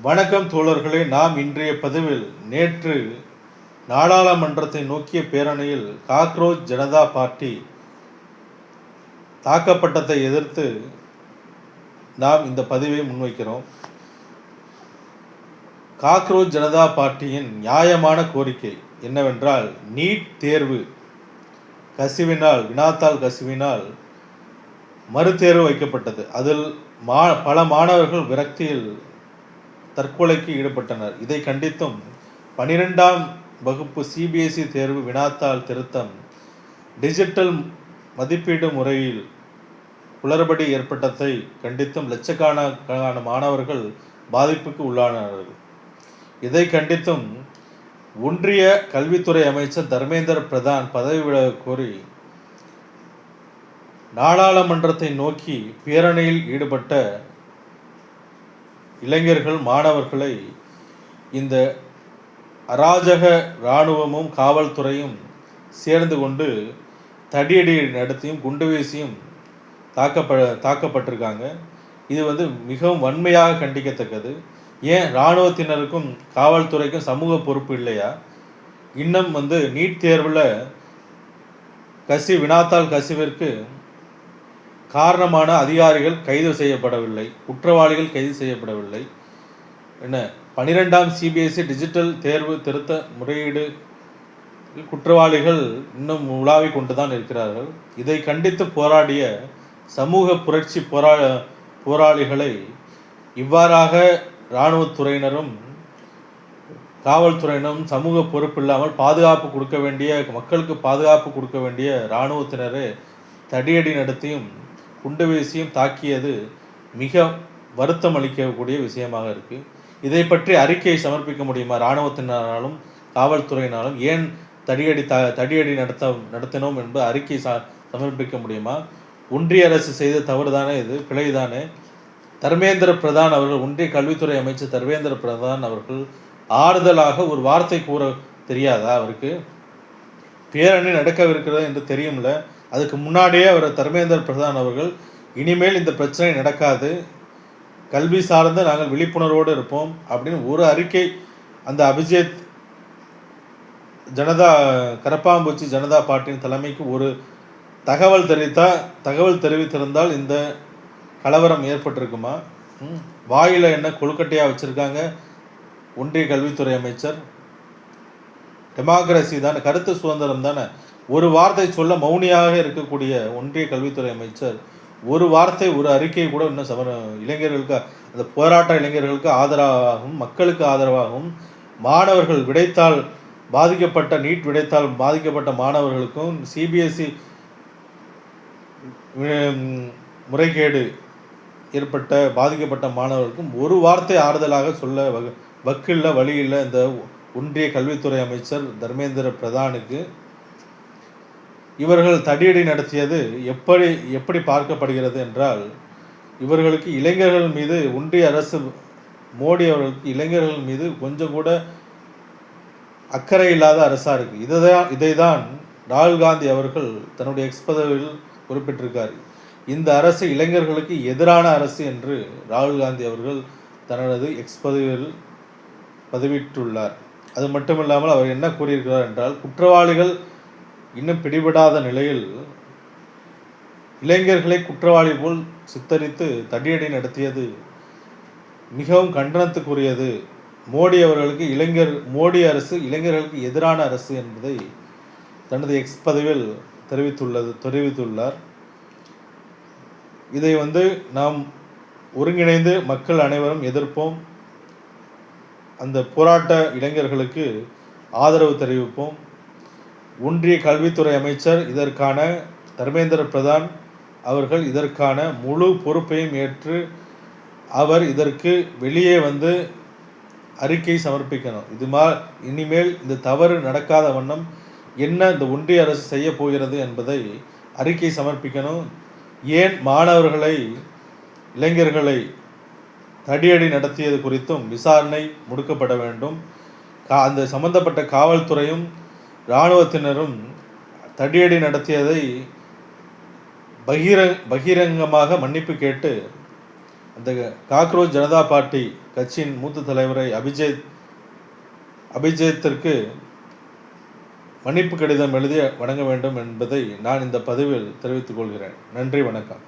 வணக்கம் தோழர்களே. நாம் இன்றைய பதிவில் நேற்று நாடாளுமன்றத்தை நோக்கிய பேரணியில் காக்ரோச் ஜனதா பார்ட்டி தாக்கப்பட்டதை எதிர்த்து நாம் இந்த பதிவை முன்வைக்கிறோம். காக்ரோச் ஜனதா பார்ட்டியின் நியாயமான கோரிக்கை என்னவென்றால், நீட் தேர்வு கசிவினால், வினாத்தாள் கசிவினால் மறுதேர்வு வைக்கப்பட்டது. அதில் பல மாணவர்கள் விரக்தியில் தற்கொலைக்கு ஈடுபட்டனர். இதை கண்டித்தும் 12ஆம் வகுப்பு சிபிஎஸ்இ தேர்வு வினாத்தாள் திருத்தம், டிஜிட்டல் மதிப்பீடு முறையில் குளறுபடி ஏற்பட்டதை கண்டித்தும் லட்சக்கணக்கான மாணவர்கள் பாதிப்புக்கு உள்ளானார்கள். இதை கண்டித்தும் ஒன்றிய கல்வித்துறை அமைச்சர் தர்மேந்திர பிரதான் பதவி விலக கோரி நாடாளுமன்றத்தை நோக்கி பேரணியில் ஈடுபட்ட இளைஞர்கள், மாணவர்களை இந்த அராஜக இராணுவமும் காவல்துறையும் சேர்ந்து கொண்டு தடியடி நடத்தியும் குண்டு வீசியும் தாக்கப்பட்டிருக்காங்க. இது மிகவும் வன்மையாக கண்டிக்கத்தக்கது. ஏன் இராணுவத்தினருக்கும் காவல்துறைக்கும் சமூக பொறுப்பு இல்லையா? இன்னும் நீட் தேர்வில் வினாத்தாள் கசிவிற்கு காரணமான அதிகாரிகள் கைது செய்யப்படவில்லை, குற்றவாளிகள் கைது செய்யப்படவில்லை. 12ஆம் சிபிஎஸ்இ டிஜிட்டல் தேர்வு திருத்த முறையீடு குற்றவாளிகள் இன்னும் உலாவிக் கொண்டுதான் இருக்கிறார்கள். இதை கண்டித்து போராடிய சமூக புரட்சி போராளிகளை இவ்வாறாக இராணுவத்துறையினரும் காவல்துறையினரும் சமூக பொறுப்பு இல்லாமல் பாதுகாப்பு கொடுக்க வேண்டிய, மக்களுக்கு பாதுகாப்பு கொடுக்க வேண்டிய இராணுவத்தினரே தடியடி நடத்தியும் குண்டு வீசியும் தாக்கியது மிக வருத்தம் அளிக்கக்கூடிய விஷயமாக இருக்குது. இதை பற்றி அறிக்கை சமர்ப்பிக்க முடியுமா? இராணுவத்தினராலும் காவல்துறையினாலும் ஏன் தடியடி நடத்தினோம் என்பது அறிக்கை சமர்ப்பிக்க முடியுமா? ஒன்றிய அரசு செய்த தவறு தானே, இது பிழைதானே. தர்மேந்திர பிரதான் அவர்கள், ஒன்றிய கல்வித்துறை அமைச்சர் தர்மேந்திர பிரதான் அவர்கள் ஆறுதலாக ஒரு வார்த்தை கூற தெரியாதா? அவருக்கு பேரணி நடக்கவிருக்கிறது என்று தெரியும்ல. அதுக்கு முன்னாடியே தர்மேந்திர பிரதான் அவர்கள், இனிமேல் இந்த பிரச்சனை நடக்காது, கல்வி சார்ந்து நாங்கள் விழிப்புணர்வோடு இருப்போம் அப்படின்னு ஒரு அறிக்கை அந்த அபிஜித் கரப்பாம்பூச்சி ஜனதா பார்ட்டியின் தலைமைக்கு ஒரு தகவல் தெரிவித்திருந்தால் இந்த கலவரம் ஏற்பட்டிருக்குமா? வாயில என்ன கொழுக்கட்டையாக வச்சுருக்காங்க ஒன்றிய கல்வித்துறை அமைச்சர்? டெமோக்ரஸி தானே, கருத்து சுதந்திரம் தானே. ஒரு வார்த்தை சொல்ல மௌனியாக இருக்கக்கூடிய ஒன்றிய கல்வித்துறை அமைச்சர் ஒரு வார்த்தை, ஒரு அறிக்கை கூட இன்னும் இளைஞர்களுக்கு, அந்த போராட்ட இளைஞர்களுக்கு ஆதரவாகவும் மக்களுக்கு ஆதரவாகவும் மாணவர்கள் விடைத்தாள் பாதிக்கப்பட்ட நீட் விடைத்தாள் பாதிக்கப்பட்ட மாணவர்களுக்கும் சிபிஎஸ்இ முறைகேடு ஏற்பட்ட பாதிக்கப்பட்ட மாணவர்களுக்கும் ஒரு வார்த்தை ஆறுதலாக சொல்ல வக்கில்ல, வழி இல்லை இந்த ஒன்றிய கல்வித்துறை அமைச்சர் தர்மேந்திர பிரதானுக்கு. இவர்கள் தடியடி நடத்தியது எப்படி பார்க்கப்படுகிறது என்றால், இவர்களுக்கு இளைஞர்கள் மீது, ஒன்றிய அரசு மோடி அவர்களுக்கு இளைஞர்கள் மீது கொஞ்சம் கூட அக்கறை இல்லாத அரசாக இருக்குது. இதைதான் ராகுல் காந்தி அவர்கள் தன்னுடைய பதவியில் குறிப்பிட்டிருக்கார். இந்த அரசு இளைஞர்களுக்கு எதிரான அரசு என்று ராகுல் காந்தி அவர்கள் தனது பதவியில் பதிவிட்டுள்ளார். அது மட்டுமில்லாமல் அவர் என்ன கூறியிருக்கிறார் என்றால், குற்றவாளிகள் இன்னும் பிடிபடாத நிலையில் இளைஞர்களை குற்றவாளி போல் சித்தரித்து தடியடி நடத்தியது மிகவும் கண்டனத்துக்குரியது. மோடி அரசு இளைஞர்களுக்கு எதிரான அரசு என்பதை தனது பதிவில் தெரிவித்துள்ளார். இதை நாம் ஒருங்கிணைந்து மக்கள் அனைவரும் எதிர்ப்போம். அந்த போராட்ட இளைஞர்களுக்கு ஆதரவு தெரிவிப்போம். ஒன்றிய கல்வித்துறை அமைச்சர் இதற்கான தர்மேந்திர பிரதான் அவர்கள் இதற்கான முழு பொறுப்பையும் ஏற்று அவர் இதற்கு வெளியே அறிக்கை சமர்ப்பிக்கணும். இனிமேல் இந்த தவறு நடக்காத வண்ணம் என்ன இந்த ஒன்றிய அரசு செய்ய போகிறது என்பதை அறிக்கை சமர்ப்பிக்கணும். ஏன் மாணவர்களை, இளைஞர்களை தடியடி நடத்தியது குறித்தும் விசாரணை முடுக்கப்பட வேண்டும். அந்த சம்பந்தப்பட்ட காவல்துறையும் இராணுவத்தினரும் தடியடி நடத்தியதை பகிரங்கமாக மன்னிப்பு கேட்டு அந்த காக்ரோச் ஜனதா பார்ட்டி கட்சியின் மூத்த தலைவரை அபிஜேத்திற்கு மன்னிப்பு கடிதம் எழுதி வழங்க வேண்டும் என்பதை நான் இந்த பதிவில் தெரிவித்துக் கொள்கிறேன். நன்றி, வணக்கம்.